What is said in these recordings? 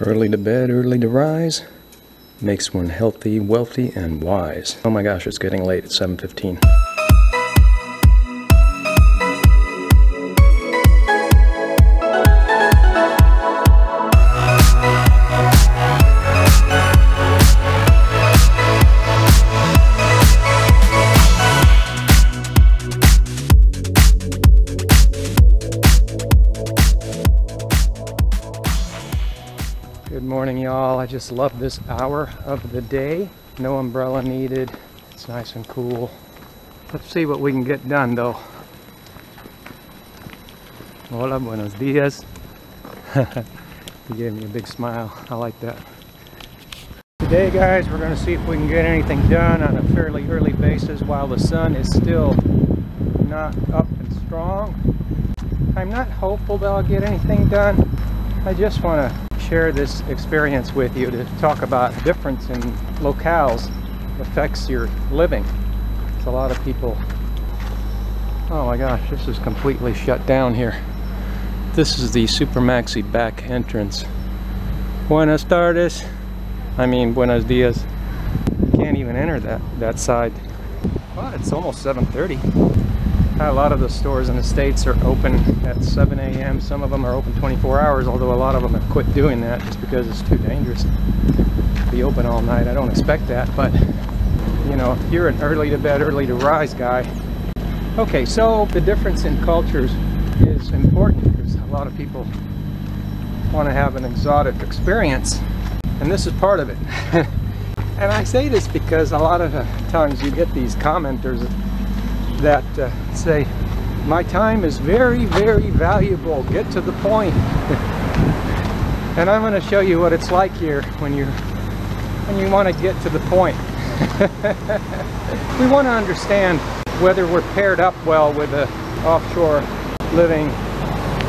Early to bed, early to rise makes one healthy, wealthy, and wise. Oh my gosh, it's getting late. It's 7:15. Good morning, y'all. I just love this hour of the day. No umbrella needed. It's nice and cool. Let's see what we can get done, though. Hola, buenos dias. He gave me a big smile. I like that. Today, guys, we're going to see if we can get anything done on a fairly early basis while the sun is still not up and strong. I'm not hopeful that I'll get anything done. I just want to share this experience with you to talk about difference in locales affects your living. It's a lot of people. Oh my gosh, this is completely shut down here. This is the Super Maxi back entrance. Buenas tardes. I mean buenos dias. Can't even enter that side. But it's almost 7:30. A lot of the stores in the States are open at 7 a.m. Some of them are open 24 hours, although a lot of them have quit doing that just because it's too dangerous to be open all night. I don't expect that, but you know, if you're an early to bed, early to rise guy. Okay, so the difference in cultures is important because a lot of people want to have an exotic experience, and this is part of it. And I say this because a lot of times you get these commenters that say, my time is very, very valuable, get to the point. And I'm going to show you what it's like here when you want to get to the point. We want to understand whether we're paired up well with an offshore living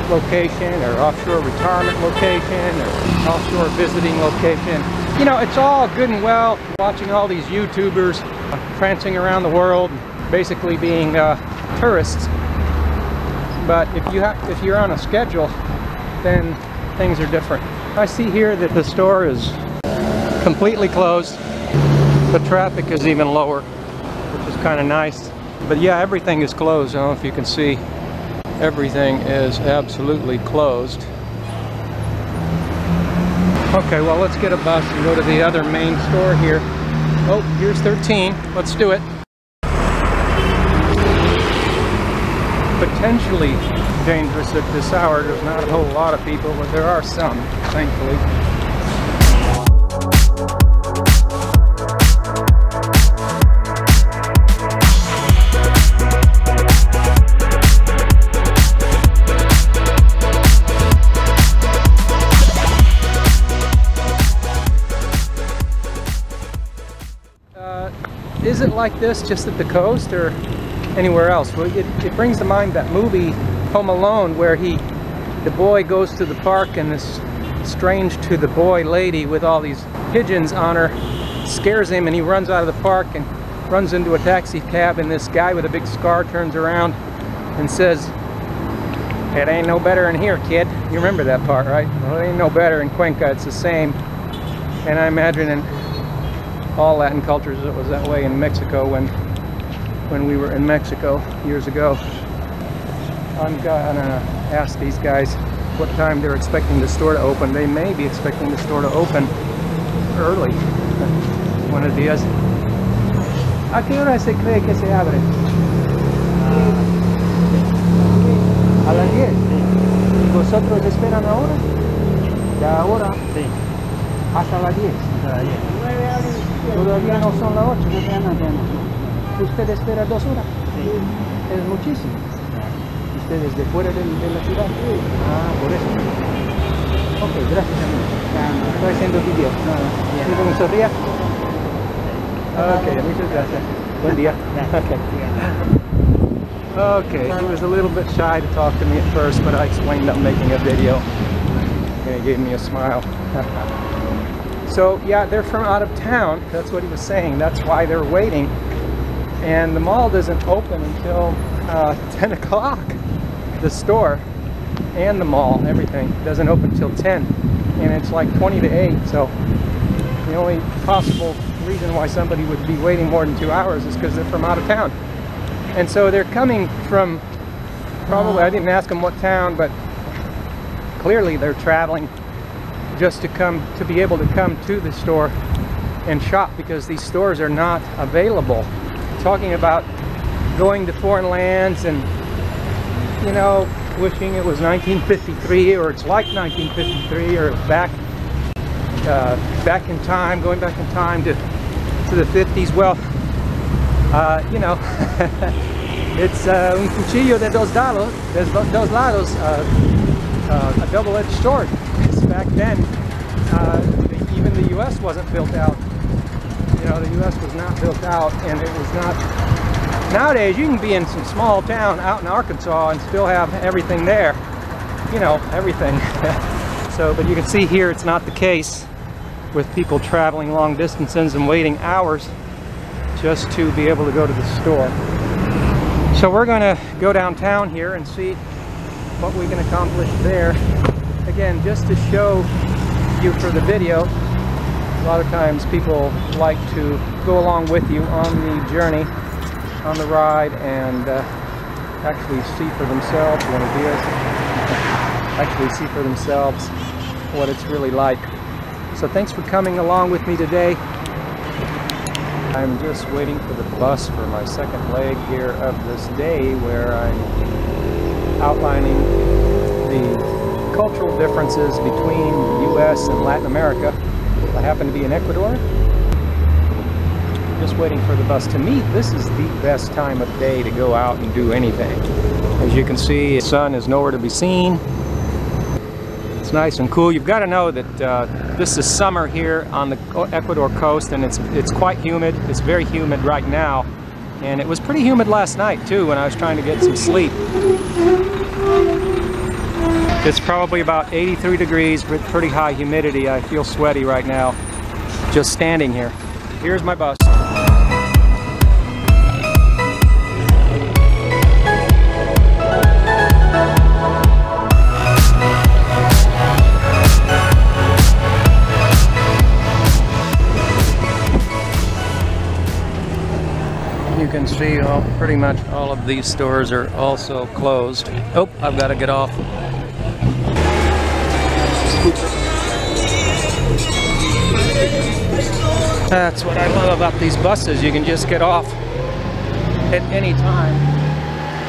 location or offshore retirement location or offshore visiting location. You know, it's all good and well watching all these YouTubers prancing around the world, basically being tourists, but if you're on a schedule, then things are different. I see here that the store is completely closed. The traffic is even lower, which is kind of nice. But yeah, everything is closed. I don't know if you can see. Everything is absolutely closed. Okay, well, let's get a bus and go to the other main store here. Oh, here's 13. Let's do it. Potentially dangerous at this hour. There's not a whole lot of people, but there are some, thankfully. Is it like this just at the coast or anywhere else? Well, it brings to mind that movie Home Alone, where the boy goes to the park and this strange to the boy lady with all these pigeons on her scares him, and he runs out of the park and runs into a taxi cab, and this guy with a big scar turns around and says, "It ain't no better in here, kid." You remember that part, right? Well, it ain't no better in Cuenca. It's the same. And I imagine in all Latin cultures it was that way in Mexico when we were in Mexico years ago. I'm gonna ask these guys what time they're expecting the store to open. They may be expecting the store to open early. Buenos días. ¿A qué hora se cree que se abre? A las 10. ¿Vosotros esperan ahora? ¿Ya ahora? Sí. Hasta las 10. Todavía no son las 8. ¿Usted espera 2 horas? Sí. Es muchísimo. ¿Usted es de fuera de la ciudad? Sí. Ah, por eso. Ok, gracias, amigo. Estoy haciendo vídeo. ¿Quiere un sonría? Ok, muchas gracias. Buen día. Okay, he was a little bit shy to talk to me at first, but I explained I'm making a video. And he gave me a smile. So yeah, they're from out of town. That's what he was saying. That's why they're waiting. And the mall doesn't open until 10 o'clock. The store and the mall, everything doesn't open till 10. and it's like 20 to 8, so the only possible reason why somebody would be waiting more than 2 hours is because they're from out of town. And so they're coming from, probably, I didn't ask them what town, but clearly they're traveling just to be able to come to the store and shop, because these stores are not available. Talking about going to foreign lands and, you know, wishing it was 1953, or it's like 1953, or back in time, going back in time to the 50s. Well, you know, it's un cuchillo de dos lados, a double-edged sword. Because back then, even the U.S. wasn't built out. You know, the U.S. was not built out, and it was not. Nowadays, you can be in some small town out in Arkansas and still have everything there. You know, everything. So, but you can see here, it's not the case, with people traveling long distances and waiting hours just to be able to go to the store. So we're going to go downtown here and see what we can accomplish there. Again, just to show you for the video, a lot of times people like to go along with you on the journey, on the ride, and actually see for themselves, actually see for themselves what it's really like. So thanks for coming along with me today. I'm just waiting for the bus for my second leg here of this day, where I'm outlining the cultural differences between the US and Latin America. I happen to be in Ecuador. Just waiting for the bus. To me, this is the best time of day to go out and do anything. As you can see, the sun is nowhere to be seen. It's nice and cool. You've got to know that this is summer here on the Ecuador coast, and it's quite humid. It's very humid right now, and it was pretty humid last night too when I was trying to get some sleep. It's probably about 83 degrees with pretty high humidity. I feel sweaty right now just standing here. Here's my bus. You can see pretty much all of these stores are also closed. Oh, I've got to get off. That's what I love about these buses. You can just get off at any time.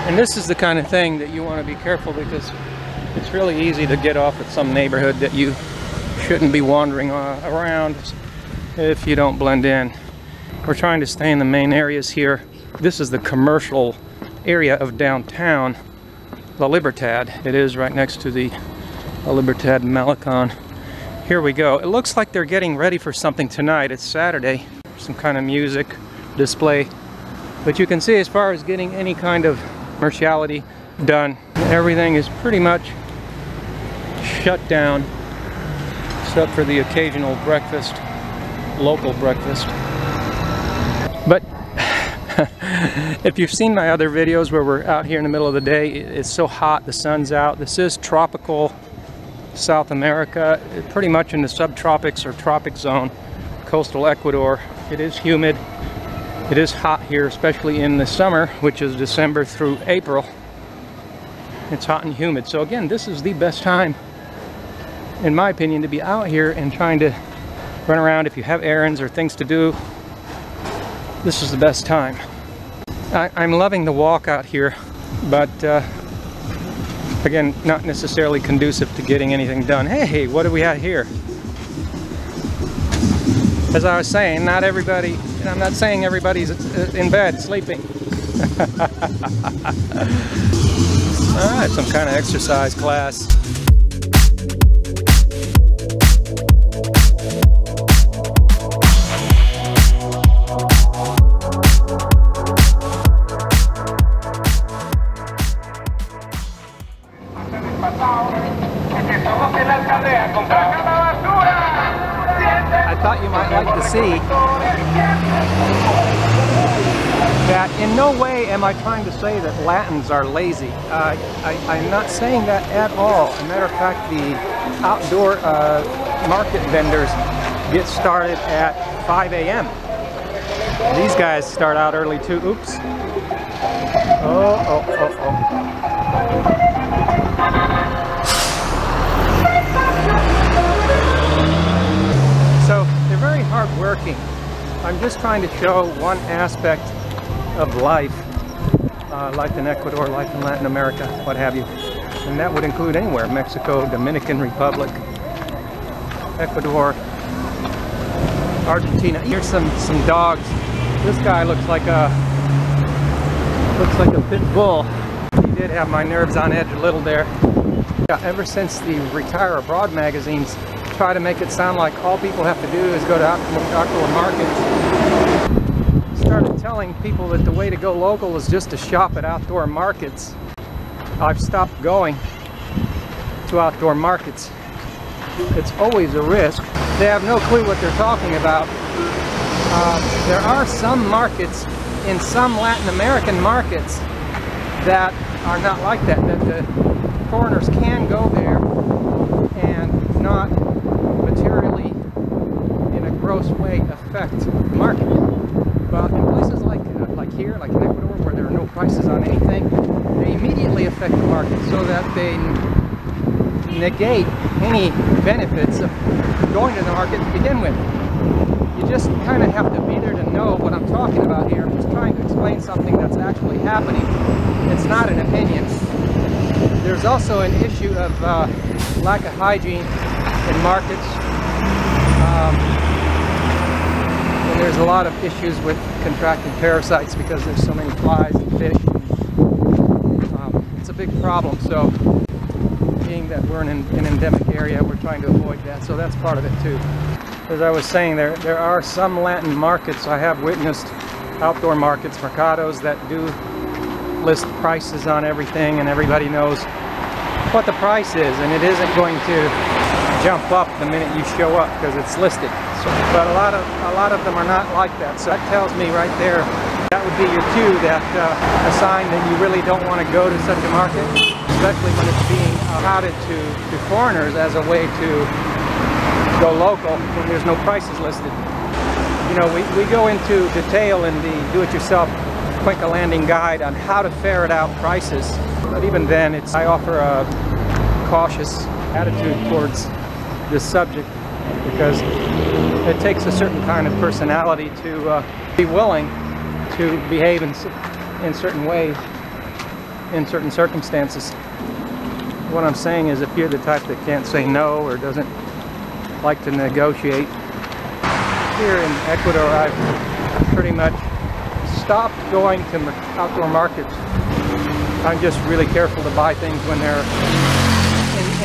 And this is the kind of thing that you want to be careful, because it's really easy to get off at some neighborhood that you shouldn't be wandering around if you don't blend in. We're trying to stay in the main areas here. This is the commercial area of downtown La Libertad. It is right next to the La Libertad Malecon. Here we go. It looks like they're getting ready for something tonight. It's Saturday. Some kind of music display. But you can see, as far as getting any kind of commerciality done, everything is pretty much shut down, except for the occasional breakfast, local breakfast. But if you've seen my other videos where we're out here in the middle of the day, it's so hot, the sun's out. This is tropical South America, pretty much in the subtropics or tropic zone, coastal Ecuador. It is humid. It is hot here, especially in the summer, which is December through April. It's hot and humid. So again, this is the best time, in my opinion, to be out here and trying to run around. If you have errands or things to do, this is the best time. I'm loving the walk out here, but again, not necessarily conducive to getting anything done. Hey, what do we have here? As I was saying, not everybody, and I'm not saying everybody's in bed sleeping. Alright, some kind of exercise class. I thought you might like to see that in no way am I trying to say that Latins are lazy. I'm not saying that at all. As a matter of fact, the outdoor market vendors get started at 5 a.m. These guys start out early too. Oops. Oh. So they're very hard-working. I'm just trying to show one aspect of life in Ecuador, life in Latin America, what have you. And that would include anywhere: Mexico, Dominican Republic, Ecuador, Argentina. Here's some dogs. This guy looks like a pit bull. He did have my nerves on edge a little there. Yeah, ever since the Retire Abroad magazines try to make it sound like all people have to do is go to outdoor markets, started telling people that the way to go local is just to shop at outdoor markets, I've stopped going to outdoor markets. It's always a risk. They have no clue what they're talking about. There are some markets in some Latin American markets that are not like that, that the foreigners can go there and not materially in a gross way affect the market. But in places like here, like in Ecuador, where there are no prices on anything, they immediately affect the market so that they negate any benefits of going to the market to begin with. You just kind of have to be there to know what I'm talking about here. I'm just trying to explain something that's actually happening. It's not an opinion. There's also an issue of lack of hygiene in markets. And there's a lot of issues with contracting parasites because there's so many flies and fish. It's a big problem. So being that we're in an endemic area, we're trying to avoid that. So that's part of it too. As I was saying, there are some Latin markets I have witnessed, outdoor markets, mercados, that do list prices on everything, and everybody knows what the price is, and it isn't going to jump up the minute you show up because it's listed. So, but a lot of them are not like that. So that tells me right there, that would be your cue, that a sign that you really don't want to go to such a market, especially when it's being touted to foreigners as a way to go local when there's no prices listed. You know, we go into detail in the do-it-yourself QUINCA landing guide on how to ferret out prices, but even then I offer a cautious attitude towards this subject because it takes a certain kind of personality to be willing to behave in certain ways in certain circumstances. What I'm saying is, if you're the type that can't say no or doesn't like to negotiate, here in Ecuador I've pretty much stopped going to outdoor markets. I'm just really careful to buy things when they're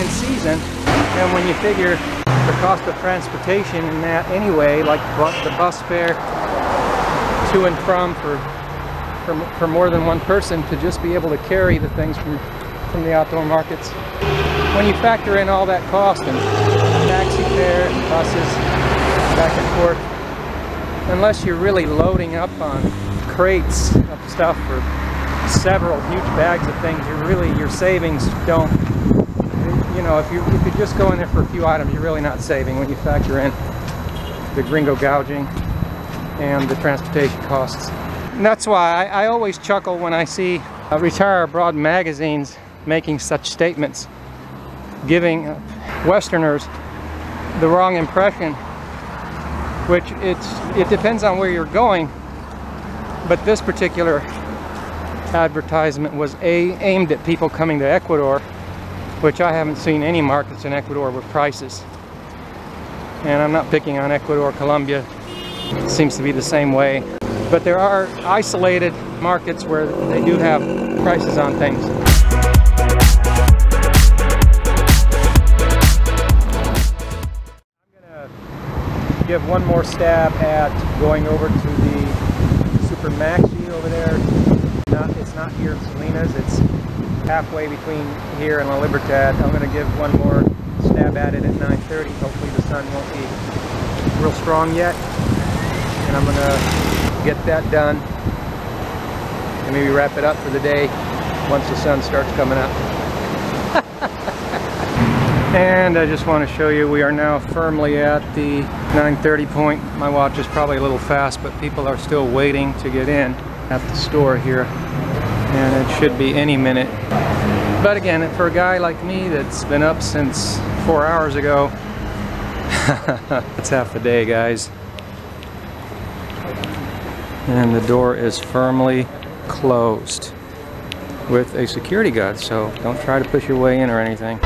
in season, and when you figure the cost of transportation in that anyway, like the bus fare to and from for more than one person to just be able to carry the things from the outdoor markets. When you factor in all that cost and taxi fare and buses back and forth, unless you're really loading up on crates of stuff or several huge bags of things, your savings don't, you know, if you just go in there for a few items, you're really not saving when you factor in the gringo gouging and the transportation costs. And that's why I always chuckle when I see Retire Abroad magazines making such statements, giving Westerners the wrong impression, which it depends on where you're going. But this particular advertisement was aimed at people coming to Ecuador, which I haven't seen any markets in Ecuador with prices. And I'm not picking on Ecuador, Colombia. It seems to be the same way. But there are isolated markets where they do have prices on things. I'm gonna give one more stab at going over to the Super Maxi over there. It's not here in Salinas, it's halfway between here and La Libertad. I'm going to give one more stab at it at 9:30. Hopefully the sun won't be real strong yet. And I'm going to get that done and maybe wrap it up for the day once the sun starts coming up. And I just want to show you we are now firmly at the 9:30 point. My watch is probably a little fast, but people are still waiting to get in at the store here. And it should be any minute. But again, for a guy like me that's been up since 4 hours ago, it's half a day, guys. And the door is firmly closed with a security guard, so don't try to push your way in or anything.